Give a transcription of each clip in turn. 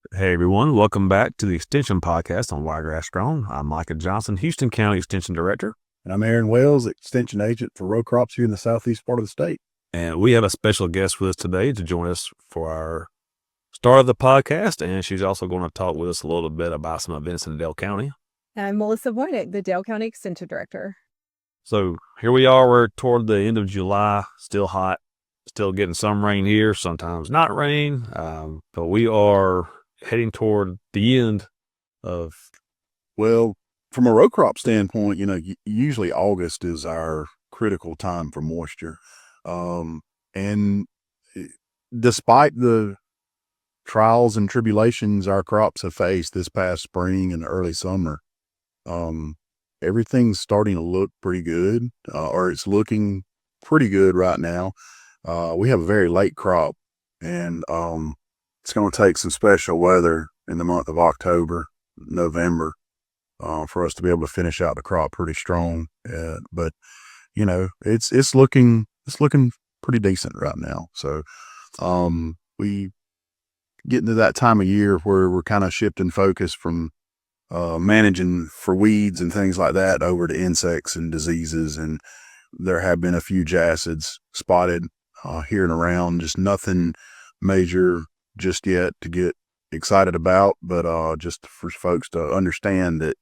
Hey everyone, welcome back to the Extension Podcast on Wiregrass Grown. I'm Micah Johnson, Houston County Extension Director. And I'm Aaron Wells, Extension Agent for row crops here in the southeast part of the state. And we have a special guest with us today to join us for our start of the podcast. And she's also going to talk with us a little bit about some events in Dale County. I'm Melissa Voynich, the Dale County Extension Director. So here we are, we're toward the end of July, still hot, still getting some rain here, sometimes not rain, but we are heading toward the end of... Well, from a row crop standpoint, usually August is our critical time for moisture. And despite the trials and tribulations our crops have faced this past spring and early summer, everything's starting to look pretty good, or it's looking pretty good right now. We have a very late crop, and it's going to take some special weather in the month of October, November, for us to be able to finish out the crop pretty strong. But it's looking pretty decent right now. So we get into that time of year where we're kind of shifting focus from managing for weeds and things like that over to insects and diseases. And there have been a few jacids spotted here and around, just nothing major just yet to get excited about, but just for folks to understand that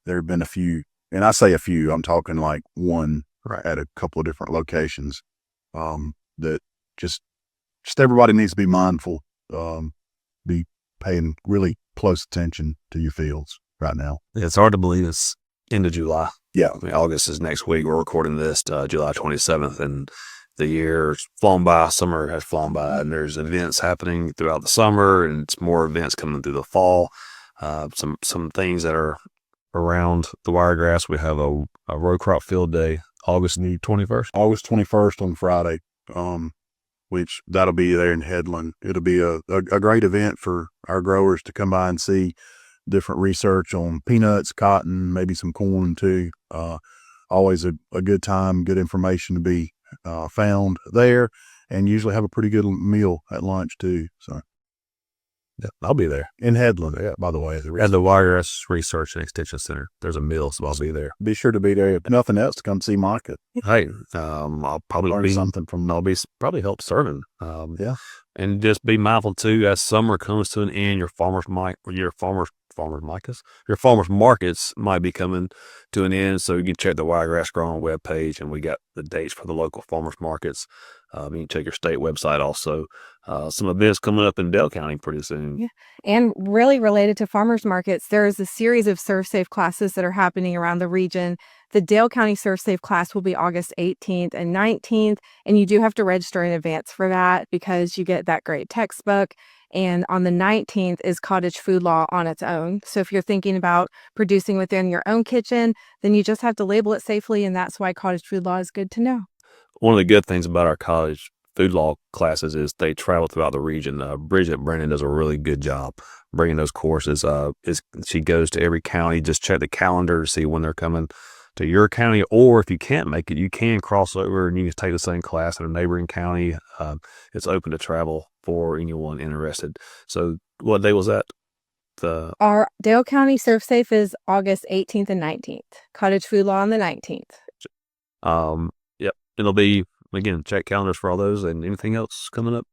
there have been a few, and I say a few, I'm talking like one at a couple of different locations, that just everybody needs to be mindful, be paying really close attention to your fields right now. It's hard to believe it's end of July. Yeah. I mean, August is next week. We're recording this July 27th, and the year's flown by, summer has flown by, and there's events happening throughout the summer, and it's more events coming through the fall. Some things that are around the Wiregrass. We have a row crop field day, August 21st. August 21st on Friday, which that'll be there in Headland. It'll be a great event for our growers to come by and see different research on peanuts, cotton, maybe some corn too. Always a good time, good information to be found there, and usually have a pretty good meal at lunch too. So yeah, I'll be there in Headland. Yeah, by the way, at the Wiregrass Research and Extension Center. There's a meal, so I'll be there. Be sure to be there. If nothing else, to come see Micah. Hey, I'll probably learn something from. I'll be probably help serving. Yeah, and just be mindful too, as summer comes to an end, your farmers markets might be coming to an end. So you can check the Wiregrass Grown webpage, and we got the dates for the local farmers markets. You can check your state website also. Some events coming up in Dale County pretty soon. Yeah. And really related to farmers markets, there's a series of Serve Safe classes that are happening around the region. The Dale County Serve Safe class will be August 18th and 19th, and you do have to register in advance for that because you get that great textbook. And on the 19th is cottage food law on its own. So if you're thinking about producing within your own kitchen, then you just have to label it safely, and that's why cottage food law is good to know. One of the good things about our college food law classes is they travel throughout the region. Bridget Brennan does a really good job bringing those courses. She goes to every county. Just check the calendar to see when they're coming to your county, or if you can't make it, you can cross over and you can take the same class in a neighboring county. It's open to travel for anyone interested. So what day was that? Our Dale County Serve Safe is August 18th and 19th. Cottage food law on the 19th. Yep. It'll be, again, check calendars for all those. And anything else coming up?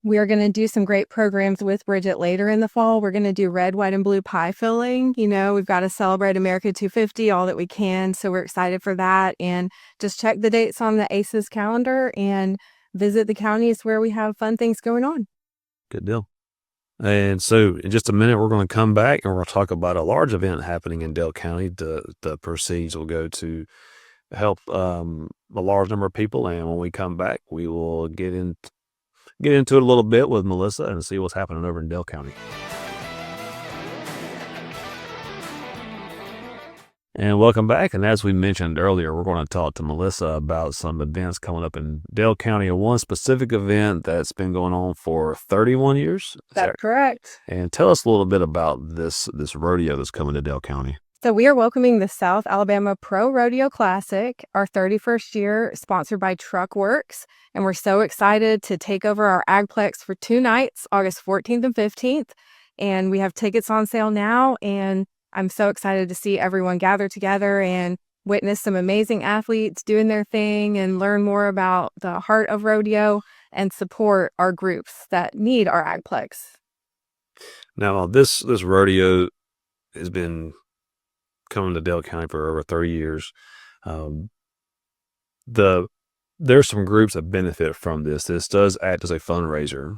We are going to do some great programs with Bridget later in the fall. We're going to do red, white, and blue pie filling. We've got to celebrate America 250 all that we can. So we're excited for that. And just check the dates on the ACES calendar and visit the counties where we have fun things going on. Good deal. And so in just a minute, we're going to come back and we're going to talk about a large event happening in Dale County. The proceeds will go to help a large number of people. And when we come back, we will get into it a little bit with Melissa and see what's happening over in Dale County. And welcome back. And as we mentioned earlier, we're going to talk to Melissa about some events coming up in Dale County, and one specific event that's been going on for 31 years. That's correct. And tell us a little bit about this rodeo that's coming to Dale County. So we are welcoming the South Alabama Pro Rodeo Classic, our 31st year, sponsored by TruckWorks. And we're so excited to take over our AgPlex for 2 nights, August 14th and 15th. and we have tickets on sale now. And I'm so excited to see everyone gather together and witness some amazing athletes doing their thing and learn more about the heart of rodeo and support our groups that need our AgPlex. Now, this rodeo has been coming to Dale County for over 30 years. Um, there's some groups that benefit from this. This does act as a fundraiser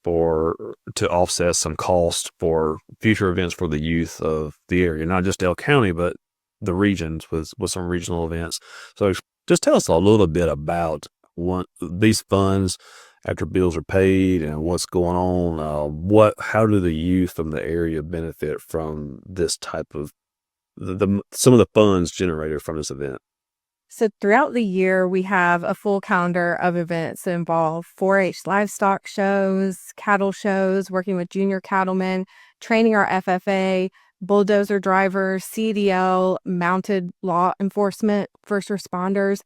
to offset some cost for future events for the youth of the area, not just Dale County, but the regions with some regional events. So just tell us a little bit about these funds after bills are paid and what's going on. How do the youth from the area benefit from this type of some of the funds generated from this event? So throughout the year, we have a full calendar of events that involve 4-H livestock shows, cattle shows, working with junior cattlemen, training our FFA, bulldozer drivers, CDL, mounted law enforcement, first responders.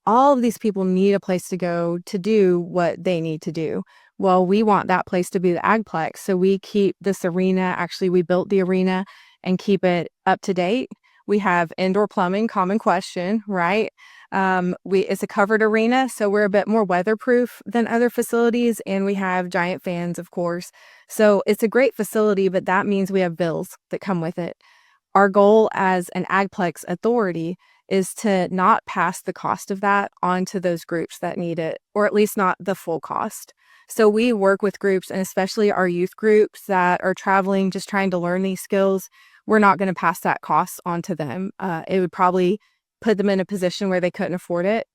All of these people need a place to go to do what they need to do. Well, we want that place to be the AgPlex. So we keep this arena, actually, we built the arena and keep it up to date. We have indoor plumbing, common question, right? It's a covered arena, so we're a bit more weatherproof than other facilities, and we have giant fans, of course. So it's a great facility, but that means we have bills that come with it. Our goal as an AgPlex authority is to not pass the cost of that on to those groups that need it, or at least not the full cost. So we work with groups, and especially our youth groups that are traveling, just trying to learn these skills. We're not going to pass that cost on to them. It would probably put them in a position where they couldn't afford it.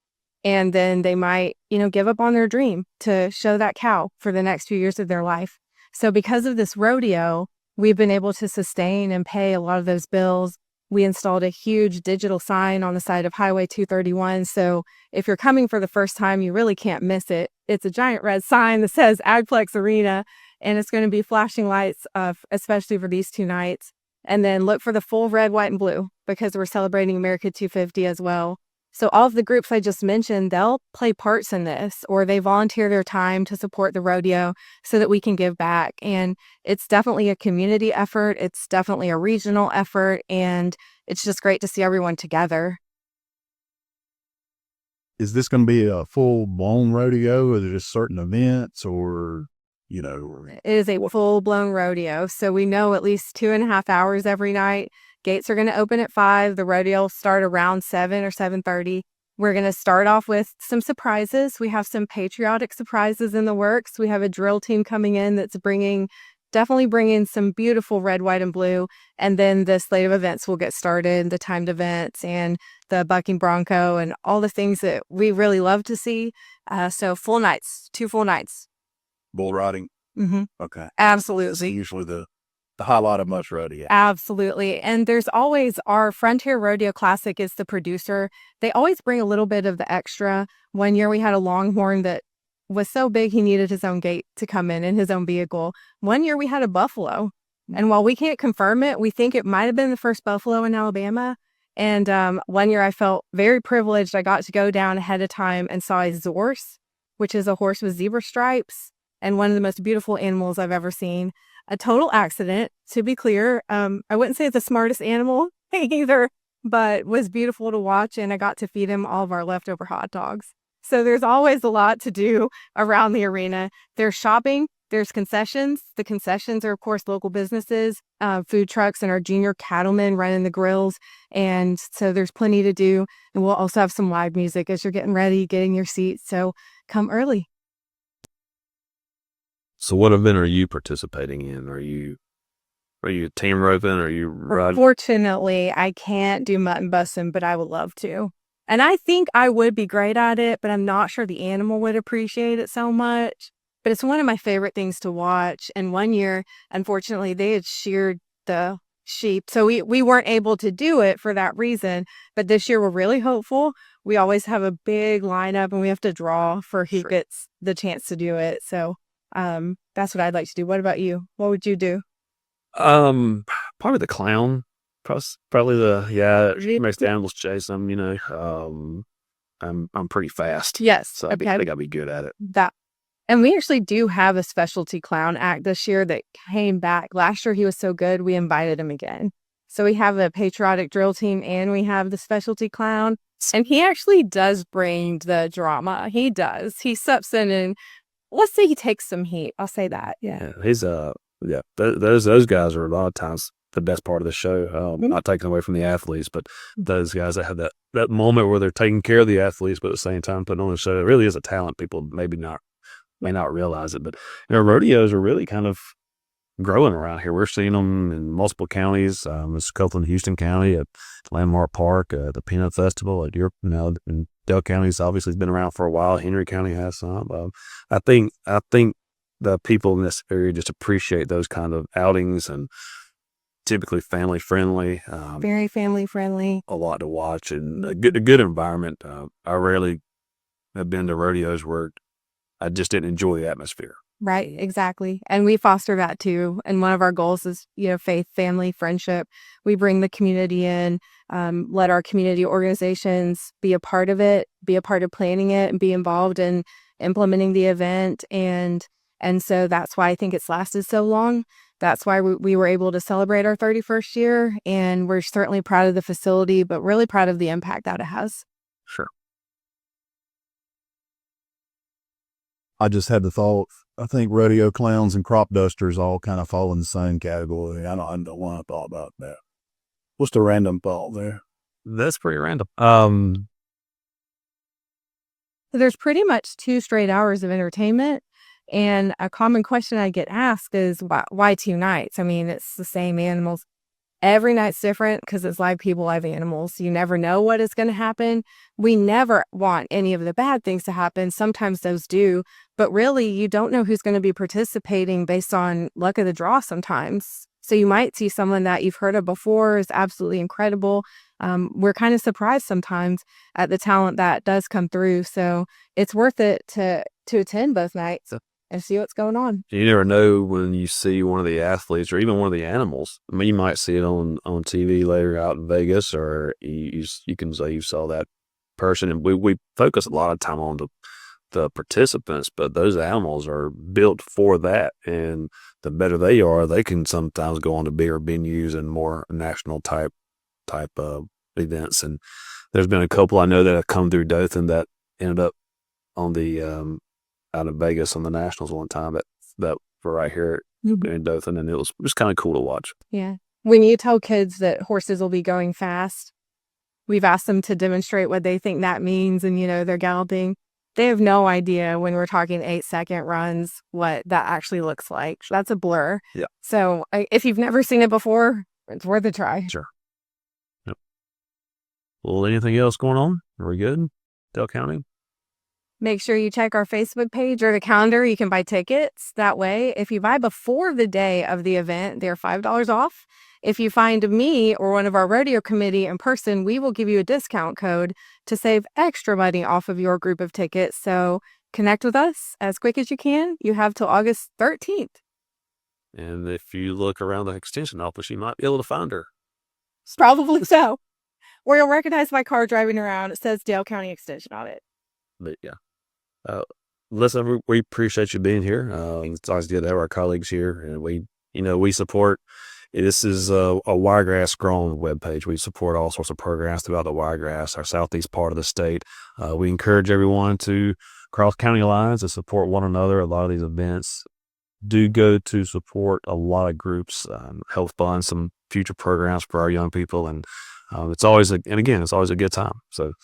And then they might, give up on their dream to show that cow for the next few years of their life. So because of this rodeo, we've been able to sustain and pay a lot of those bills. We installed a huge digital sign on the side of Highway 231. So if you're coming for the first time, you really can't miss it. It's a giant red sign that says AgPlex Arena, and it's going to be flashing lights, especially for these 2 nights. And then look for the full red, white, and blue because we're celebrating America 250 as well. So all of the groups I just mentioned, they'll play parts in this, or they volunteer their time to support the rodeo so that we can give back. And it's definitely a community effort. It's definitely a regional effort. And it's just great to see everyone together. Is this going to be a full-blown rodeo, or are there just certain events, or, It is a full-blown rodeo. So we know at least 2.5 hours every night. Gates are going to open at 5. The rodeo will start around 7 or 7:30. We're going to start off with some surprises. We have some patriotic surprises in the works. We have a drill team coming in that's definitely bringing some beautiful red, white, and blue. And then the slate of events will get started, the timed events and the bucking bronco and all the things that we really love to see. So full nights, 2 full nights. bull riding? Mm-hmm. Okay. It's Absolutely. usually the highlight of most rodeo. Absolutely. And there's always our Frontier Rodeo Classic is the producer. They always bring a little bit of the extra. One year we had a longhorn that was so big he needed his own gate to come in his own vehicle. One year we had a buffalo. And while we can't confirm it, we think it might have been the first buffalo in Alabama. And one year I felt very privileged. I got to go down ahead of time and saw a zorse, which is a horse with zebra stripes and one of the most beautiful animals I've ever seen. A total accident, to be clear. I wouldn't say it's the smartest animal either, but was beautiful to watch. And I got to feed him all of our leftover hot dogs. So there's always a lot to do around the arena. There's shopping, there's concessions. The concessions are, of course, local businesses, food trucks, and our junior cattlemen running the grills. And so there's plenty to do. And we'll also have some live music as you're getting ready, getting your seats. So come early. So what event are you participating in? Are you team roping? Are you riding? Fortunately, I can't do mutton busting, but I would love to. And I think I would be great at it, but I'm not sure the animal would appreciate it so much. But it's one of my favorite things to watch. And one year, unfortunately, they had sheared the sheep. So we weren't able to do it for that reason. But this year, we're really hopeful. We always have a big lineup and we have to draw for who gets the chance to do it. So that's what I'd like to do. What about you? What would you do? Probably the clown. Probably it makes the animals chase them. I'm pretty fast. Yes. So I think I'd be good at it. And we actually do have a specialty clown act this year that came back. Last year he was so good, we invited him again. So we have a patriotic drill team and we have the specialty clown. And he actually does bring the drama. He does. He steps in and let's say he takes some heat. I'll say that. Yeah. He's those guys are a lot of times the best part of the show. Not taking away from the athletes, but those guys that have that moment where they're taking care of the athletes, but at the same time putting on the show. It really is a talent. People may not realize it, but rodeos are really kind of growing around here. We're seeing them in multiple counties. There's a couple in Houston County at Landmark Park, the Peanut Festival at and Dale County's obviously been around for a while. Henry County has some. I think the people in this area just appreciate those kind of outings, and typically family friendly. Very family friendly. A lot to watch and a good environment. I rarely have been to rodeos where I just didn't enjoy the atmosphere. Right, exactly. And we foster that too. And one of our goals is, faith, family, friendship. We bring the community in, let our community organizations be a part of it, be a part of planning it, and be involved in implementing the event. And so that's why I think it's lasted so long. That's why we were able to celebrate our 31st year. And we're certainly proud of the facility, but really proud of the impact that it has. Sure. I just had the thought, I think rodeo clowns and crop dusters all kind of fall in the same category. I don't know why I thought about that. What's the random thought there? That's pretty random. There's pretty much 2 straight hours of entertainment. And a common question I get asked is, why 2 nights? I mean, it's the same animals. Every night's different because it's live people, live animals. You never know what is going to happen. We never want any of the bad things to happen. Sometimes those do, but really you don't know who's going to be participating based on luck of the draw sometimes. So you might see someone that you've heard of before is absolutely incredible. We're kind of surprised sometimes at the talent that does come through. So it's worth it to attend both nights and see what's going on. You never know when you see one of the athletes or even one of the animals. I mean, you might see it on TV later out in Vegas, or you can say you saw that person. And we focus a lot of time on the participants, but those animals are built for that. And the better they are, they can sometimes go on to bigger venues and more national type of events. And there's been a couple I know that have come through Dothan that ended up on the out of Vegas on the Nationals one time that were right here in Dothan, and it was just kind of cool to watch. Yeah. When you tell kids that horses will be going fast, we've asked them to demonstrate what they think that means, and they're galloping. They have no idea when we're talking 8-second runs what that actually looks like. That's a blur. Yeah. So if you've never seen it before, it's worth a try. Sure. Yep. Well, anything else going on? Are we good? Dale County? Make sure you check our Facebook page or the calendar. You can buy tickets. That way, if you buy before the day of the event, they're $5 off. If you find me or one of our rodeo committee in person, we will give you a discount code to save extra money off of your group of tickets. So connect with us as quick as you can. You have till August 13th. And if you look around the extension office, you might be able to find her. Probably so. Or you'll recognize my car driving around. It says Dale County Extension on it. But yeah. Listen, we appreciate you being here. It's always good to have our colleagues here, and we support. This is a Wiregrass Grown webpage. We support all sorts of programs throughout the Wiregrass, our southeast part of the state. We encourage everyone to cross county lines and support one another. A lot of these events do go to support a lot of groups, help fund some future programs for our young people, and it's always a good time. So.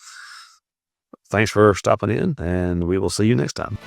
Thanks for stopping in, and we will see you next time.